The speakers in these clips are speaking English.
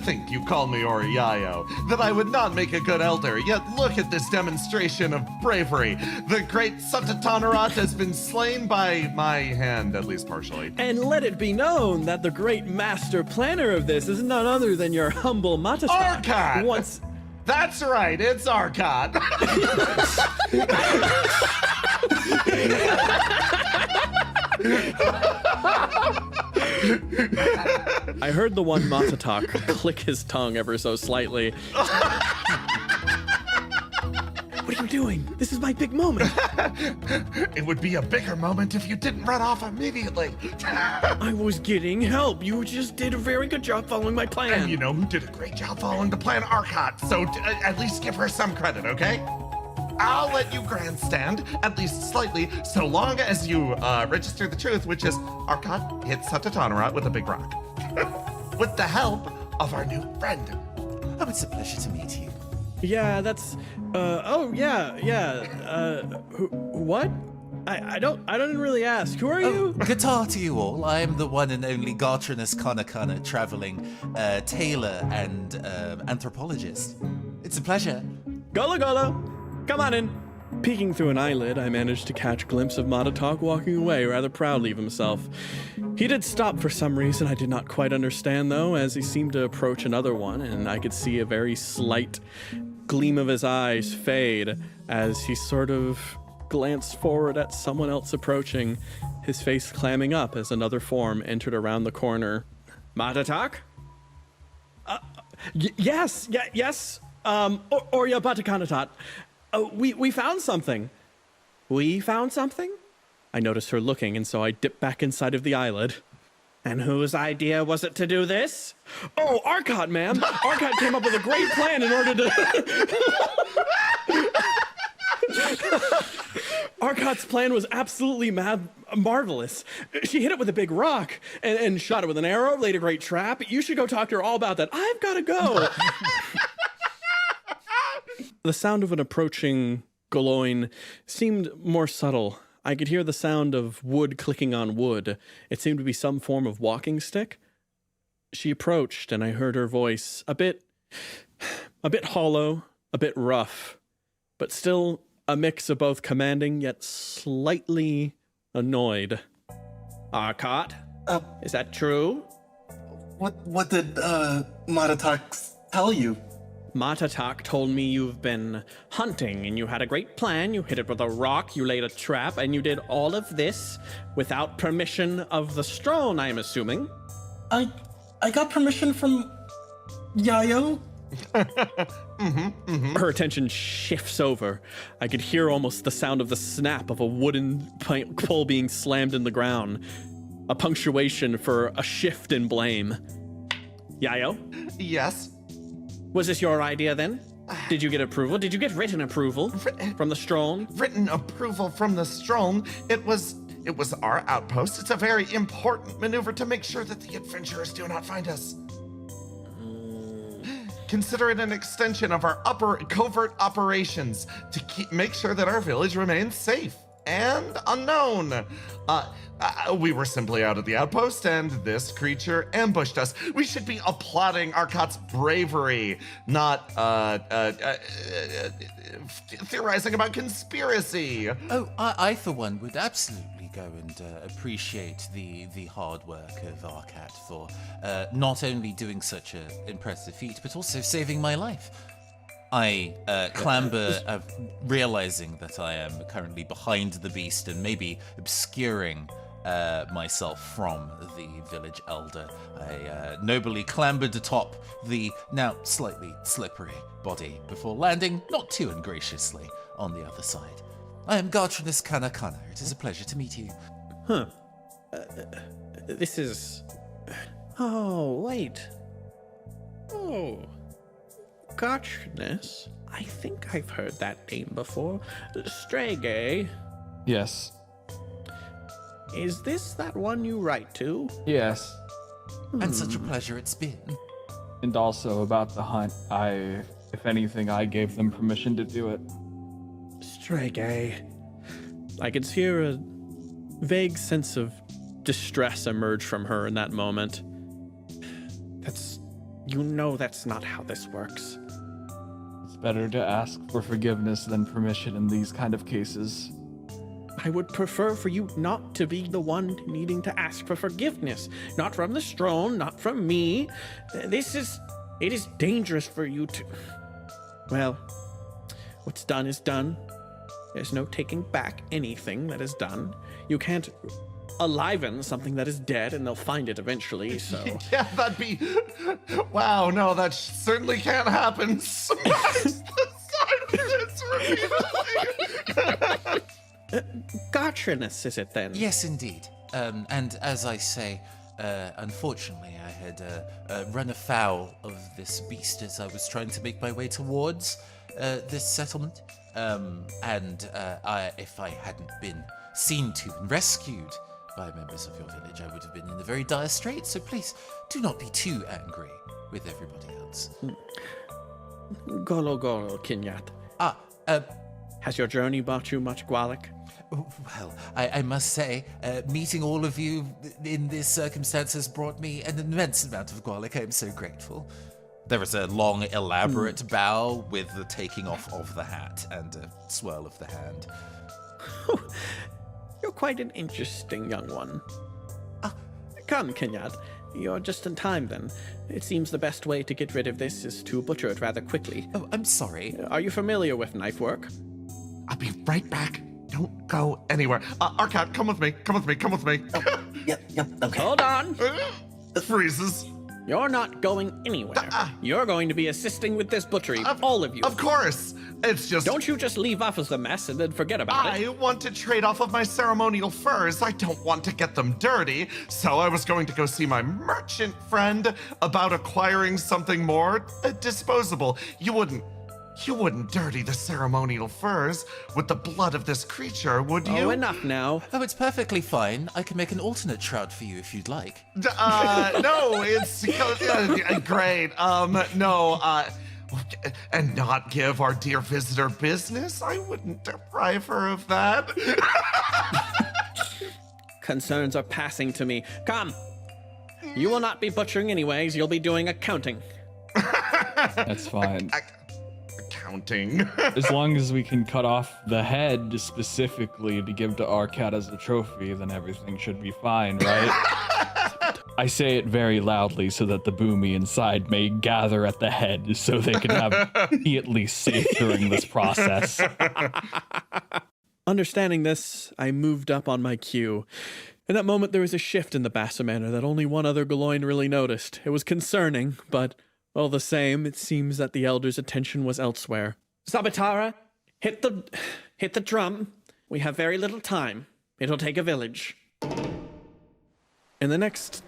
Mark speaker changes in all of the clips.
Speaker 1: think you call me Oriayo, that I would not make a good elder, yet look at this demonstration of bravery. The great Satatanerat has been slain by my hand, at least partially.
Speaker 2: And let it be known that the great master planner of this is none other than your humble Matatak.
Speaker 1: Arcot!
Speaker 2: Once...
Speaker 1: That's right, it's Arcot.
Speaker 2: I heard the one Matatak click his tongue ever so slightly. What are you doing? This is my big moment.
Speaker 1: It would be a bigger moment if you didn't run off immediately.
Speaker 2: I was getting help. You just did a very good job following my plan.
Speaker 1: And you know who did a great job following the plan? Arcot. So at least give her some credit, okay? I'll let you grandstand, at least slightly, so long as you register the truth, which is Arcot hits Satatanerat with a big rock. With the help of our new friend.
Speaker 3: Oh, it's a pleasure to meet you.
Speaker 2: Yeah, that's, what? I don't really ask. Who are you?
Speaker 3: Guitar to you all. I am the one and only Gartrinus Kanakana, traveling tailor and anthropologist. It's a pleasure.
Speaker 2: Gullah Gullah, come on in. Peeking through an eyelid, I managed to catch a glimpse of Matatak walking away rather proudly of himself. He did stop for some reason I did not quite understand, though, as he seemed to approach another one, and I could see a very slight gleam of his eyes fade as he sort of glanced forward at someone else approaching, his face clamming up as another form entered around the corner. Matatak? Yes. Orya Batakanatat. We found something. We found something? I noticed her looking, and so I dipped back inside of the eyelid. And whose idea was it to do this? Oh, Arcot, ma'am. Arcot came up with a great plan in order to... Arcot's plan was absolutely marvelous. She hit it with a big rock and shot it with an arrow, laid a great trap. You should go talk to her all about that. I've got to go. The sound of an approaching Goloin seemed more subtle. I could hear the sound of wood clicking on wood. It seemed to be some form of walking stick. She approached, and I heard her voice, a bit hollow, a bit rough, but still a mix of both commanding yet slightly annoyed. Arcot, is that true?
Speaker 4: What did Matatak tell you?
Speaker 2: Matatak told me you've been hunting and you had a great plan. You hit it with a rock, you laid a trap, and you did all of this without permission of the Strone, I'm assuming.
Speaker 4: I got permission from Yayo.
Speaker 2: Her attention shifts over. I could hear almost the sound of the snap of a wooden pole being slammed in the ground. A punctuation for a shift in blame. Yayo?
Speaker 1: Yes?
Speaker 2: Was this your idea then? Did you get approval? Did you get written approval from the Strone?
Speaker 1: Written approval from the Strone? It was our outpost. It's a very important maneuver to make sure that the adventurers do not find us. Consider it an extension of our covert operations to make sure that our village remains safe and unknown. We were simply out at the outpost, and this creature ambushed us. We should be applauding Arcot's bravery, not theorizing about conspiracy.
Speaker 3: Oh, I for one would absolutely go and appreciate the hard work of Arcat for not only doing such an impressive feat, but also saving my life. I clamber, realizing that I am currently behind the beast and maybe obscuring myself from the village elder. I nobly clambered atop the now slightly slippery body before landing not too ungraciously on the other side. I am Gartrinus Kanakana. It is a pleasure to meet you.
Speaker 2: Huh. This is... Oh, wait. Oh... Gotchness? I think I've heard that name before. Strege?
Speaker 5: Yes.
Speaker 2: Is this that one you write to?
Speaker 5: Yes.
Speaker 3: And such a pleasure it's been.
Speaker 5: And also about the hunt, if anything, I gave them permission to do it.
Speaker 2: Strege. I could hear a vague sense of distress emerge from her in that moment. You know that's not how this works.
Speaker 5: It's better to ask for forgiveness than permission in these kind of cases.
Speaker 2: I would prefer for you not to be the one needing to ask for forgiveness. Not from the Strone, not from me. It is dangerous for you to... Well, what's done is done. There's no taking back anything that is done. You can't aliven something that is dead, and they'll find it eventually, so...
Speaker 1: Yeah, that'd be... Wow, no, that certainly can't happen. Smash the side of this repeatedly.
Speaker 2: Gotchiness, is it then?
Speaker 3: Yes, indeed. And as I say, unfortunately, I had run afoul of this beast as I was trying to make my way towards this settlement. If I hadn't been seen to and rescued by members of your village, I would have been in a very dire strait. So please, do not be too angry with everybody else.
Speaker 2: Golo Golo, Kinyat. Has your journey brought you much Gwalik?
Speaker 3: Well, I must say, meeting all of you in this circumstance has brought me an immense amount of Gwalik. I am so grateful. There is a long, elaborate bow with the taking off of the hat and a swirl of the hand.
Speaker 2: You're quite an interesting young one. Come, Kinyat. You're just in time, then. It seems the best way to get rid of this is to butcher it rather quickly.
Speaker 3: Oh, I'm sorry.
Speaker 2: Are you familiar with knife work?
Speaker 1: I'll be right back. Don't go anywhere. Arcat, come with me. Come with me. Come with me.
Speaker 4: Yep, okay.
Speaker 2: Hold on.
Speaker 1: Freezes.
Speaker 2: You're not going anywhere. You're going to be assisting with this butchery, all of you.
Speaker 1: Of course. It's just...
Speaker 2: Don't you just leave off as a mess and then forget about it.
Speaker 1: I want to trade off of my ceremonial furs. I don't want to get them dirty. So I was going to go see my merchant friend about acquiring something more disposable. You wouldn't dirty the ceremonial furs with the blood of this creature, would you?
Speaker 2: Oh, enough now.
Speaker 3: Oh, it's perfectly fine. I can make an alternate shroud for you if you'd like.
Speaker 1: No, it's great. No, and not give our dear visitor business? I wouldn't deprive her of that.
Speaker 2: Concerns are passing to me. Come. You will not be butchering anyways. You'll be doing accounting.
Speaker 5: That's fine.
Speaker 1: Accounting.
Speaker 5: As long as we can cut off the head specifically to give to Arcat as a trophy, then everything should be fine, right? I say it very loudly so that the boomy inside may gather at the head so they can be at least safe during this process.
Speaker 2: Understanding this, I moved up on my cue. In that moment, there was a shift in the Basimander that only one other Galoin really noticed. It was concerning, but all the same, it seems that the elder's attention was elsewhere. Sabatara, hit the drum. We have very little time. It'll take a village. In the next...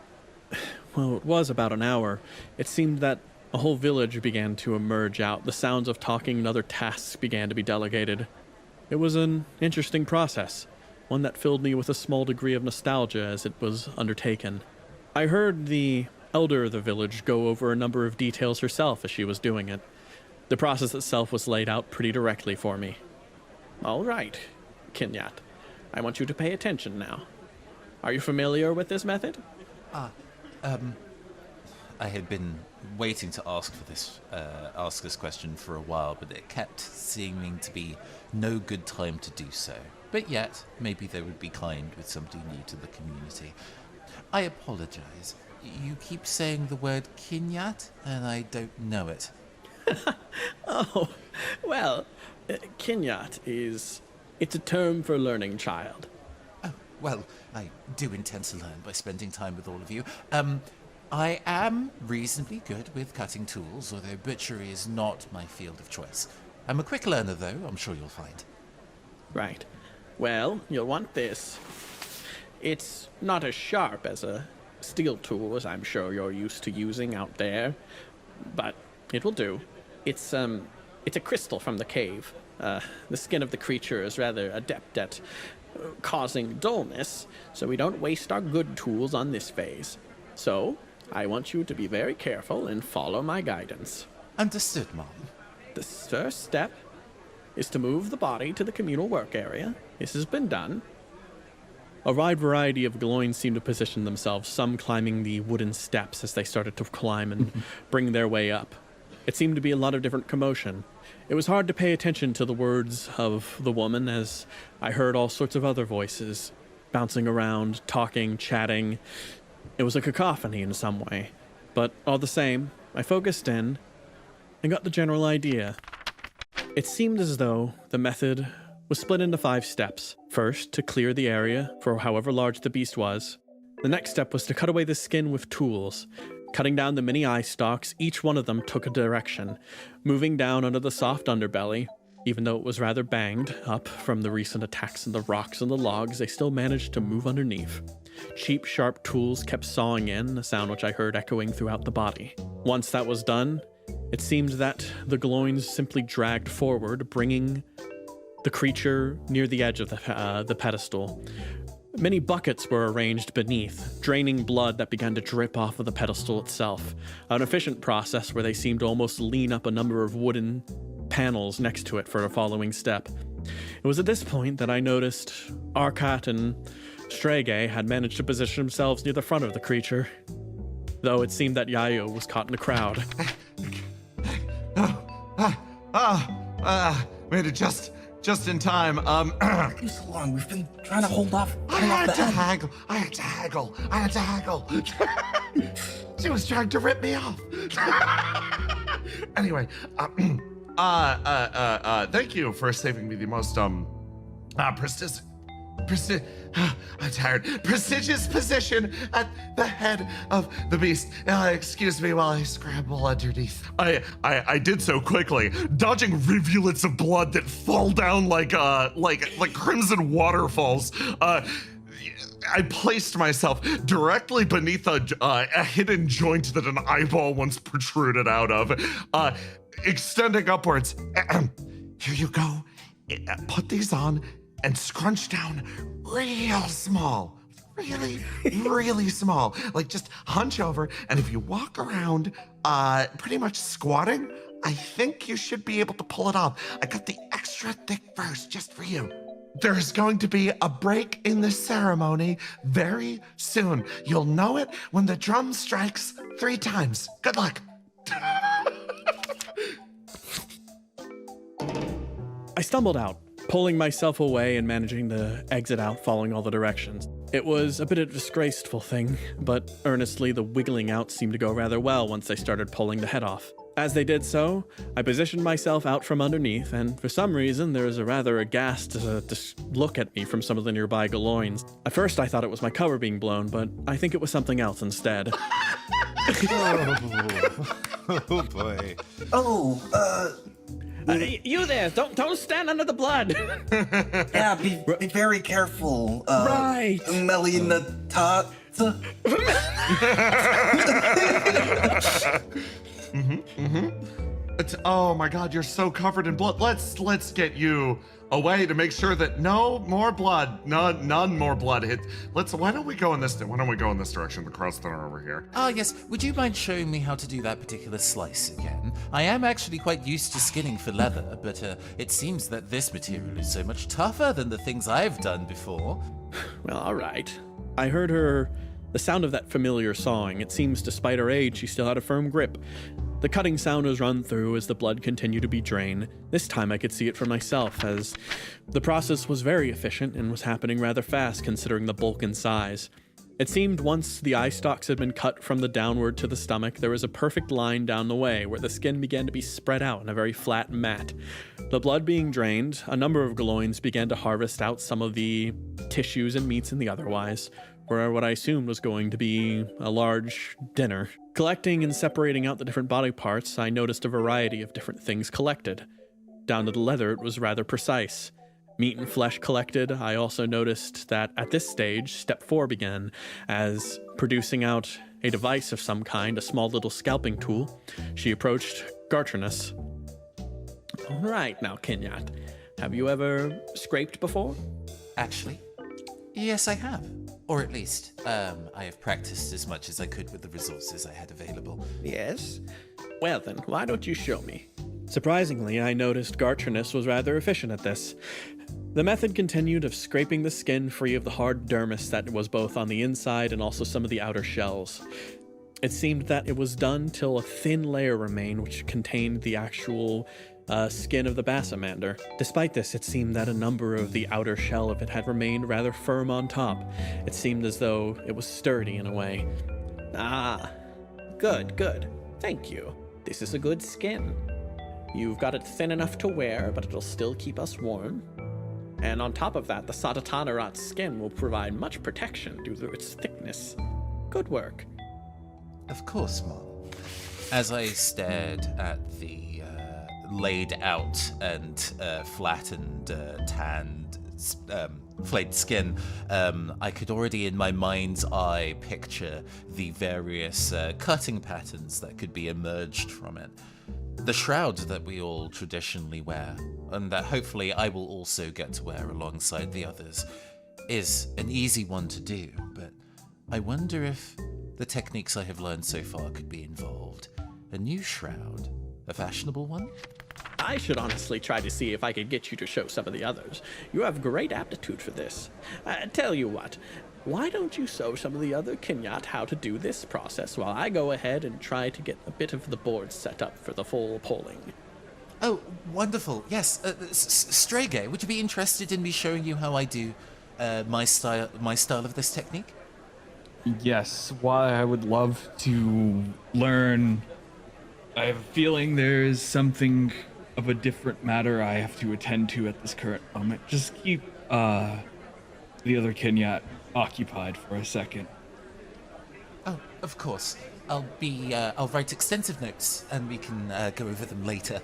Speaker 2: well, it was about an hour. It seemed that a whole village began to emerge out. The sounds of talking and other tasks began to be delegated. It was an interesting process, one that filled me with a small degree of nostalgia as it was undertaken. I heard the elder of the village go over a number of details herself as she was doing it. The process itself was laid out pretty directly for me. All right, Kinyat. I want you to pay attention now. Are you familiar with this method?
Speaker 3: I had been waiting to ask this question for a while, but it kept seeming to be no good time to do so. But yet, maybe they would be kind with somebody new to the community. I apologize. You keep saying the word Kinyat, and I don't know it.
Speaker 2: Oh, well, Kinyat it's a term for learning child.
Speaker 3: Oh, well, I do intend to learn by spending time with all of you. I am reasonably good with cutting tools, although butchery is not my field of choice. I'm a quick learner, though, I'm sure you'll find.
Speaker 2: Right. Well, you'll want this. It's not as sharp as a steel tool, as I'm sure you're used to using out there, but it will do. It's a crystal from the cave. The skin of the creature is rather adept at causing dullness, so we don't waste our good tools on this phase. So, I want you to be very careful and follow my guidance.
Speaker 3: Understood, Mom.
Speaker 2: The first step is to move the body to the communal work area. This has been done. A wide variety of Galoins seemed to position themselves, some climbing the wooden steps as they started to climb and bring their way up. It seemed to be a lot of different commotion. It was hard to pay attention to the words of the woman as I heard all sorts of other voices bouncing around, talking, chatting. It was a cacophony in some way, but all the same, I focused in and got the general idea. It seemed as though the method was split into 5 steps. First, to clear the area for however large the beast was. The next step was to cut away the skin with tools. Cutting down the many eye stalks, each one of them took a direction, moving down under the soft underbelly. Even though it was rather banged up from the recent attacks on the rocks and the logs, they still managed to move underneath. Cheap, sharp tools kept sawing in, a sound which I heard echoing throughout the body. Once that was done, it seemed that the Galoins simply dragged forward, bringing the creature near the edge of the pedestal. Many buckets were arranged beneath, draining blood that began to drip off of the pedestal itself, an efficient process where they seemed to almost lean up a number of wooden panels next to it for the following step. It was at this point that I noticed Arkat and Strege had managed to position themselves near the front of the creature, though it seemed that Yayo was caught in the crowd.
Speaker 1: Made it just in time.
Speaker 4: Too so long. We've been trying to hold off.
Speaker 1: I had to haggle. She was trying to rip me off. Anyway, thank you for saving me the most I'm tired. Prestigious position at the head of the beast. Excuse me while I scramble underneath. I did so quickly, dodging rivulets of blood that fall down like crimson waterfalls. I placed myself directly beneath a hidden joint that an eyeball once protruded out of, extending upwards. Here you go. Put these on and scrunch down real small. Really small. Like just hunch over, and if you walk around pretty much squatting, I think you should be able to pull it off. I got the extra thick furs just for you. There's going to be a break in the ceremony very soon. You'll know it when the drum strikes 3 times. Good luck.
Speaker 2: I stumbled out, pulling myself away and managing to exit out following all the directions. It was a bit of a disgraceful thing, but earnestly the wiggling out seemed to go rather well once they started pulling the head off. As they did so, I positioned myself out from underneath, and for some reason there was a rather aghast look at me from some of the nearby Galoins. At first I thought it was my cover being blown, but I think it was something else instead.
Speaker 6: Oh boy.
Speaker 2: You there! Don't stand under the blood!
Speaker 4: Yeah, be very careful.
Speaker 2: Right.
Speaker 4: Melinata.
Speaker 1: Oh my God, you're so covered in blood. Let's get you away to make sure that no more blood, none more blood hit. Why don't we go in this direction? The crowd's are over here.
Speaker 3: Ah, yes. Would you mind showing me how to do that particular slice again? I am actually quite used to skinning for leather, but it seems that this material is so much tougher than the things I've done before.
Speaker 2: Well, all right. I heard the sound of that familiar sawing. It seems despite her age, she still had a firm grip. The cutting sound was run through as the blood continued to be drained. This time I could see it for myself, as the process was very efficient and was happening rather fast considering the bulk and size. It seemed once the eye stalks had been cut from the downward to the stomach, there was a perfect line down the way where the skin began to be spread out in a very flat mat. The blood being drained, a number of Galoins began to harvest out some of the tissues and meats and the otherwise, for what I assumed was going to be a large dinner. Collecting and separating out the different body parts, I noticed a variety of different things collected. Down to the leather, it was rather precise. Meat and flesh collected. I also noticed that at this stage, step 4 began, as producing out a device of some kind, a small little scalping tool, she approached Gartrinus. All right, now, Kinyat, have you ever scraped before?
Speaker 3: Actually, yes, I have. Or at least, I have practiced as much as I could with the resources I had available.
Speaker 2: Yes? Well then, why don't you show me? Surprisingly, I noticed Gartrinus was rather efficient at this. The method continued of scraping the skin free of the hard dermis that was both on the inside and also some of the outer shells. It seemed that it was done till a thin layer remained which contained the actual skin of the Basimander. Despite this, it seemed that a number of the outer shell of it had remained rather firm on top. It seemed as though it was sturdy in a way.
Speaker 7: Ah, good. Thank you. This is a good skin. You've got it thin enough to wear, but it'll still keep us warm. And on top of that, the Satatanarat's skin will provide much protection due to its thickness. Good work.
Speaker 3: Of course, Mom. As I stared at the laid out and flattened, tanned, flayed skin, I could already in my mind's eye picture the various cutting patterns that could be emerged from it. The shroud that we all traditionally wear, and that hopefully I will also get to wear alongside the others, is an easy one to do, but I wonder if the techniques I have learned so far could be involved. A new shroud? A fashionable one?
Speaker 7: I should honestly try to see if I could get you to show some of the others. You have great aptitude for this. Tell you what, why don't you show some of the other Kenyat how to do this process while I go ahead and try to get a bit of the board set up for the full polling?
Speaker 3: Oh, wonderful. Yes, Strege, would you be interested in me showing you how I do my style of this technique?
Speaker 5: Yes, why I would love to learn. I have a feeling there is something of a different matter I have to attend to at this current moment. Just keep the other Kenyat occupied for a second.
Speaker 3: Oh, of course. I'll write extensive notes and we can go over them later.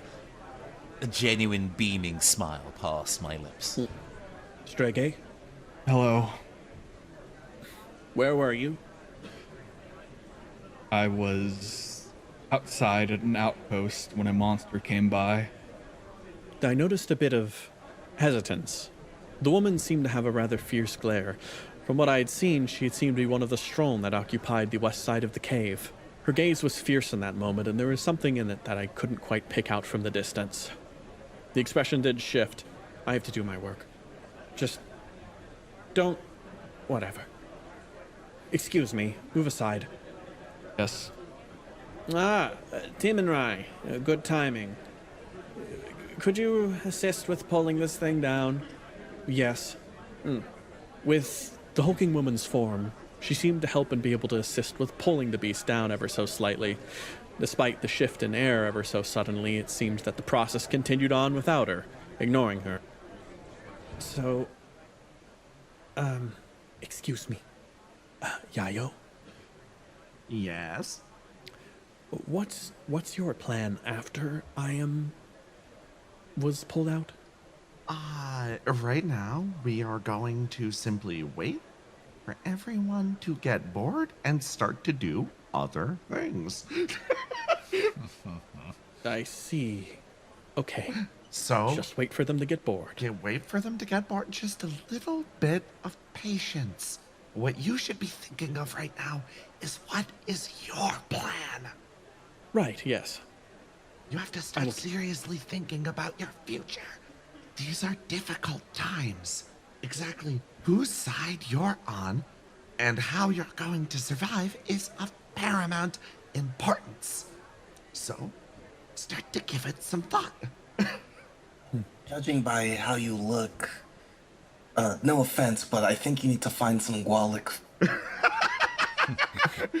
Speaker 3: A genuine beaming smile passed my lips.
Speaker 2: Strege,
Speaker 5: Hello.
Speaker 2: where were you?
Speaker 5: I was outside at an outpost when a monster came by.
Speaker 2: I noticed a bit of hesitance. The woman seemed to have a rather fierce glare. From what I had seen, she had seemed to be one of the Stroln that occupied the west side of the cave. Her gaze was fierce in that moment, and there was something in it that I couldn't quite pick out from the distance. The expression did shift. I have to do my work. Just don't... whatever. Excuse me, move aside.
Speaker 5: Yes.
Speaker 2: Tim and Rai, good timing. Could you assist with pulling this thing down? Yes. With the hulking woman's form, she seemed to help and be able to assist with pulling the beast down ever so slightly. Despite the shift in air ever so suddenly, it seemed that the process continued on without her, ignoring her. So, excuse me. Yayo?
Speaker 1: Yes?
Speaker 2: What's your plan after I was pulled out?
Speaker 1: Right now, we are going to simply wait for everyone to get bored and start to do other things.
Speaker 2: I see. Okay.
Speaker 1: So,
Speaker 2: Just wait for them to get bored.
Speaker 1: wait for them to get bored. Just a little bit of patience. What you should be thinking of right now is what is your plan?
Speaker 2: Right, yes.
Speaker 1: You have to start seriously thinking about your future. These are difficult times. Exactly whose side you're on and how you're going to survive is of paramount importance. So, start to give it some thought.
Speaker 4: Judging by how you look, no offense, but I think you need to find some Gwalik.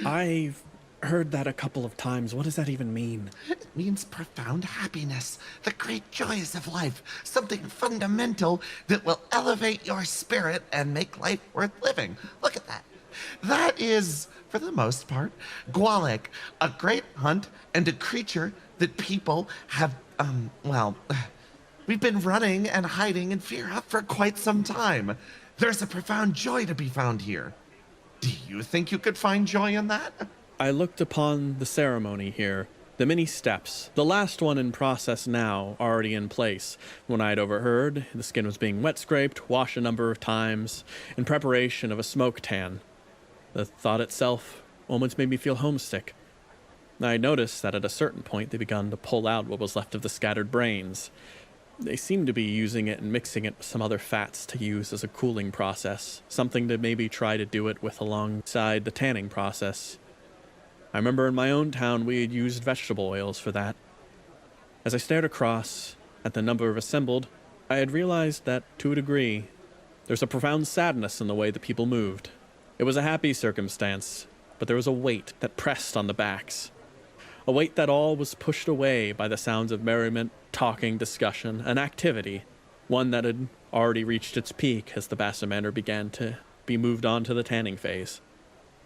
Speaker 2: I've heard that a couple of times. What does that even mean?
Speaker 1: It means profound happiness, the great joys of life, something fundamental that will elevate your spirit and make life worth living. Look at that. That is, for the most part, Gwalik, a great hunt and a creature that people have, we've been running and hiding in fear of for quite some time. There's a profound joy to be found here. Do you think you could find joy in that?
Speaker 2: I looked upon the ceremony here, the many steps, the last one in process now, already in place. When I had overheard, the skin was being wet scraped, washed a number of times, in preparation of a smoke tan. The thought itself almost made me feel homesick. I noticed that at a certain point they began to pull out what was left of the scattered brains. They seemed to be using it and mixing it with some other fats to use as a cooling process, something to maybe try to do it with alongside the tanning process. I remember in my own town we had used vegetable oils for that. As I stared across at the number of assembled, I had realized that, to a degree, there's a profound sadness in the way the people moved. It was a happy circumstance, but there was a weight that pressed on the backs. A weight that all was pushed away by the sounds of merriment, talking, discussion, and activity, one that had already reached its peak as the Basimander began to be moved on to the tanning phase.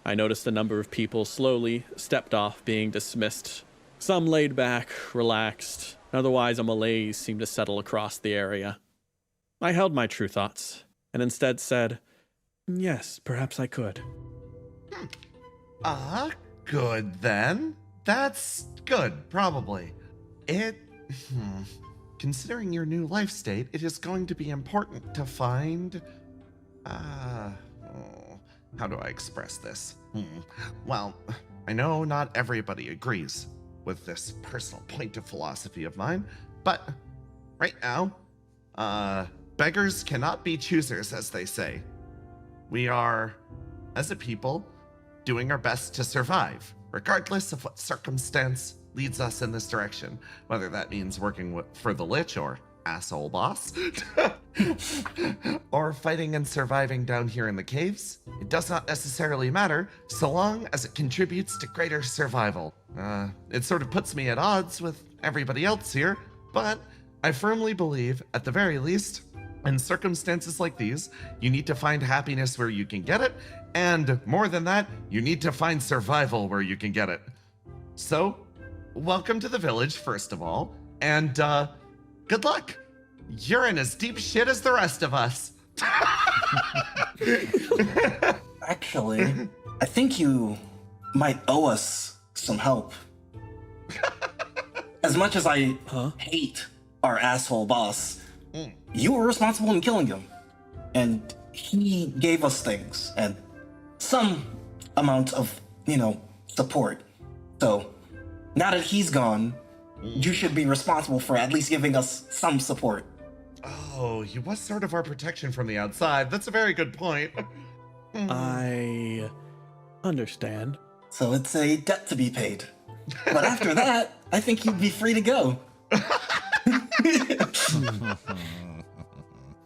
Speaker 2: I noticed a number of people slowly stepped off, being dismissed. Some laid back, relaxed, otherwise a malaise seemed to settle across the area. I held my true thoughts, and instead said, yes, perhaps I could.
Speaker 1: Good then. That's good, probably. Considering your new life state, it is going to be important to find... how do I express this? Well, I know not everybody agrees with this personal point of philosophy of mine, but right now, beggars cannot be choosers, as they say. We are, as a people, doing our best to survive, regardless of what circumstance leads us in this direction, whether that means working for the Lich or asshole boss, or fighting and surviving down here in the caves. It does not necessarily matter, so long as it contributes to greater survival. It sort of puts me at odds with everybody else here, but I firmly believe, at the very least, in circumstances like these, you need to find happiness where you can get it, and more than that, you need to find survival where you can get it. So, welcome to the village, first of all, and good luck. You're in as deep shit as the rest of us.
Speaker 4: Actually, I think you might owe us some help. As much as I hate our asshole boss, you were responsible in killing him. And he gave us things and some amount of, support. So, now that he's gone, you should be responsible for at least giving us some support.
Speaker 1: Oh, he was sort of our protection from the outside. That's a very good point.
Speaker 2: I understand.
Speaker 4: So it's a debt to be paid. But after that, I think you'd be free to go.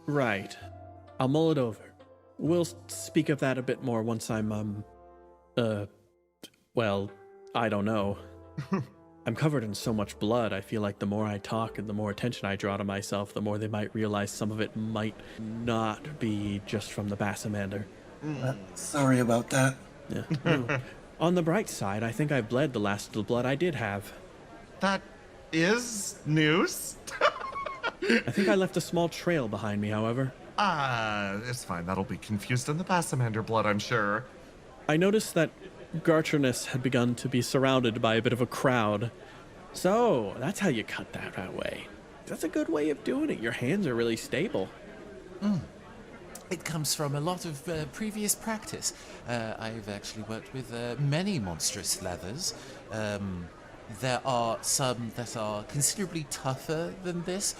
Speaker 2: Right. I'll mull it over. We'll speak of that a bit more once I'm, well, I don't know. I'm covered in so much blood, I feel like the more I talk and the more attention I draw to myself, the more they might realize some of it might not be just from the Basimander.
Speaker 4: Sorry about that.
Speaker 2: Yeah. No. On the bright side, I think I bled the last little blood I did have.
Speaker 1: That is news.
Speaker 2: I think I left a small trail behind me, however.
Speaker 1: It's fine. That'll be confused in the Basimander blood, I'm sure.
Speaker 2: I noticed that Garterness had begun to be surrounded by a bit of a crowd. So, that's how you cut that way. That's a good way of doing it. Your hands are really stable.
Speaker 3: It comes from a lot of previous practice. I've actually worked with many monstrous leathers. There are some that are considerably tougher than this.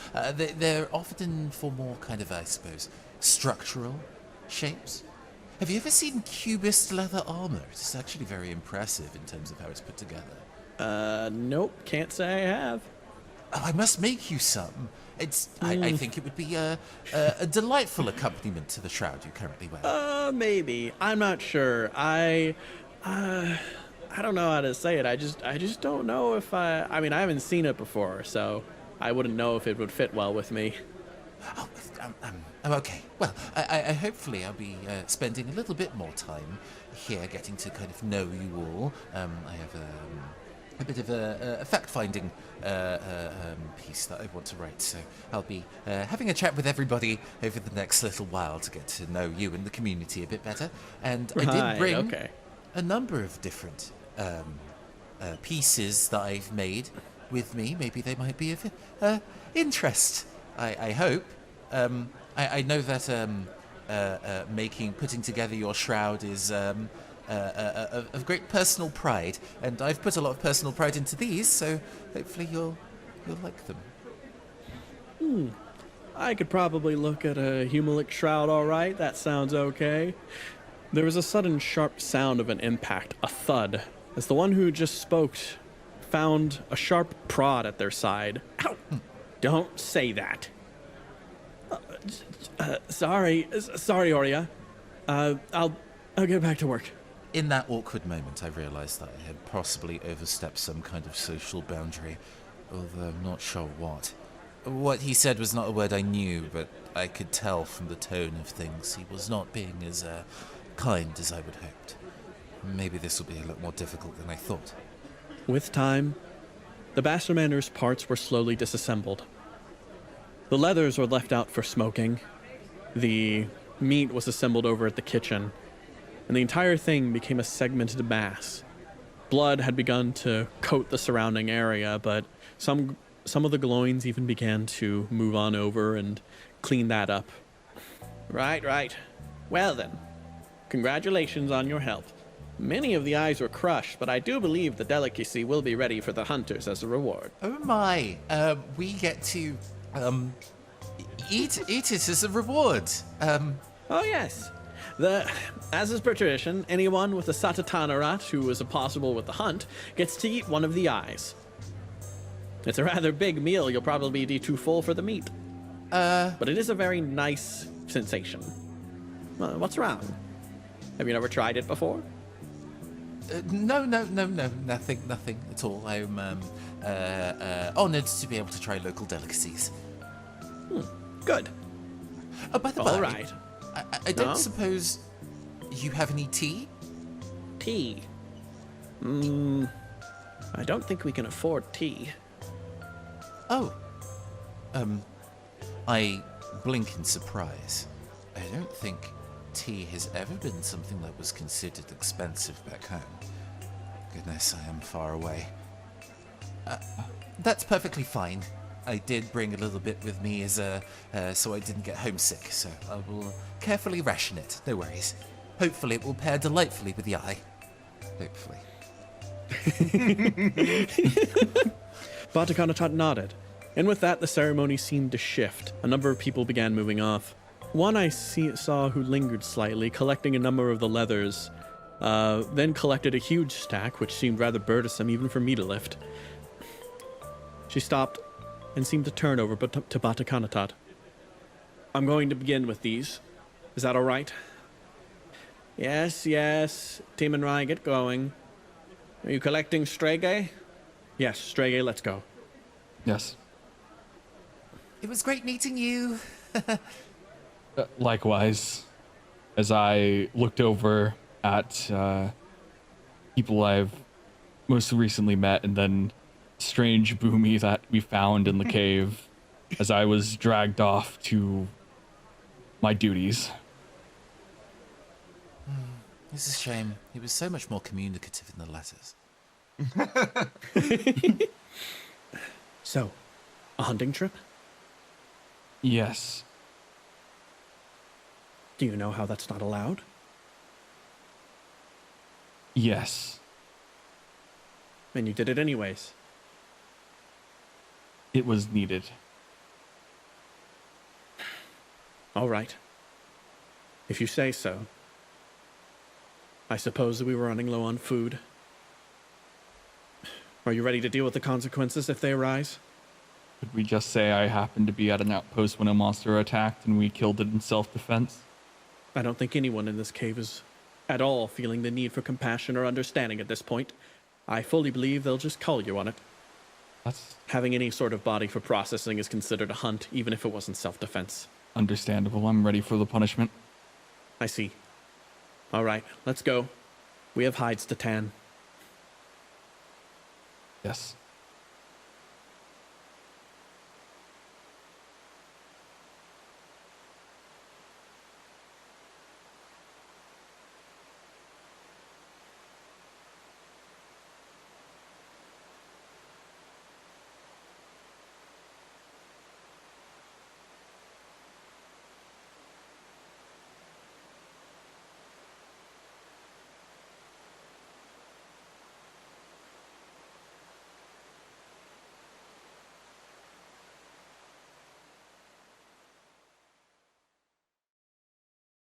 Speaker 3: They're often for more kind of, I suppose, structural shapes. Have you ever seen cubist leather armor? It's actually very impressive in terms of how it's put together.
Speaker 2: Nope, can't say I have.
Speaker 3: Oh, I must make you some. I think it would be a delightful accompaniment to the shroud you currently wear.
Speaker 2: Maybe. I'm not sure. I don't know how to say it. I just don't know if I mean, I haven't seen it before, so I wouldn't know if it would fit well with me.
Speaker 3: Oh, I'm okay. Well, I hopefully I'll be spending a little bit more time here, getting to kind of know you all. I have a bit of a fact-finding piece that I want to write, so I'll be having a chat with everybody over the next little while to get to know you and the community a bit better. And I did bring a number of different pieces that I've made with me. Maybe they might be of interest. I hope. I know that putting together your shroud is of great personal pride, and I've put a lot of personal pride into these, so hopefully you'll like them.
Speaker 2: I could probably look at a Humilic shroud all right. That sounds okay. There was a sudden sharp sound of an impact, a thud, as the one who just spoke found a sharp prod at their side. Ow! Don't say that. Sorry, Oria. I'll get back to work.
Speaker 3: In that awkward moment, I realized that I had possibly overstepped some kind of social boundary, although I'm not sure what. What he said was not a word I knew, but I could tell from the tone of things he was not being as kind as I would hoped. Maybe this will be a lot more difficult than I thought.
Speaker 2: With time, the Basimander's parts were slowly disassembled. The leathers were left out for smoking. The meat was assembled over at the kitchen, and the entire thing became a segmented mass. Blood had begun to coat the surrounding area, but some of the glowings even began to move on over and clean that up. Right. Well then, congratulations on your help. Many of the eyes were crushed, but I do believe the delicacy will be ready for the hunters as a reward.
Speaker 3: Oh my, we get to, eat it as a reward.
Speaker 2: Oh yes. As is per tradition, anyone with a Satatanarat who is impossible with the hunt gets to eat one of the eyes. It's a rather big meal. You'll probably be too full for the meat. But it is a very nice sensation. What's wrong? Have you never tried it before?
Speaker 3: No, nothing at all. I'm honored to be able to try local delicacies.
Speaker 2: Good.
Speaker 3: Oh, by the way,
Speaker 2: All right.
Speaker 3: I don't
Speaker 2: No?
Speaker 3: suppose you have any tea?
Speaker 2: Tea. I don't think we can afford tea.
Speaker 3: Oh. I blink in surprise. I don't think tea has ever been something that was considered expensive back home. Goodness, I am far away. That's perfectly fine. I did bring a little bit with me as so I didn't get homesick, so I will carefully ration it. No worries. Hopefully it will pair delightfully with the eye. Hopefully.
Speaker 2: Batakanatat nodded, and with that the ceremony seemed to shift. A number of people began moving off. One I saw who lingered slightly, collecting a number of the leathers, then collected a huge stack, which seemed rather burdensome even for me to lift. She stopped and seemed to turn over to Batakanatat. I'm going to begin with these. Is that all right? Yes. Team and Rye, get going. Are you collecting Strege? Yes, Strege, let's go.
Speaker 5: Yes.
Speaker 3: It was great meeting you.
Speaker 5: Likewise, as I looked over at people I've most recently met, and then strange Boomy that we found in the cave as I was dragged off to my duties.
Speaker 3: It's a shame. He was so much more communicative in the letters.
Speaker 2: So, a hunting trip?
Speaker 5: Yes.
Speaker 2: Do you know how that's not allowed?
Speaker 5: Yes.
Speaker 2: And you did it anyways.
Speaker 5: It was needed.
Speaker 2: All right. If you say so. I suppose that we were running low on food. Are you ready to deal with the consequences if they arise?
Speaker 5: Could we just say I happened to be at an outpost when a monster attacked and we killed it in self-defense?
Speaker 2: I don't think anyone in this cave is at all feeling the need for compassion or understanding at this point. I fully believe they'll just call you on it.
Speaker 5: That's
Speaker 2: Having any sort of body for processing is considered a hunt, even if it wasn't self-defense.
Speaker 5: understandable. I'm ready for the punishment.
Speaker 2: I see. All right, let's go. We have hides to tan.
Speaker 5: Yes.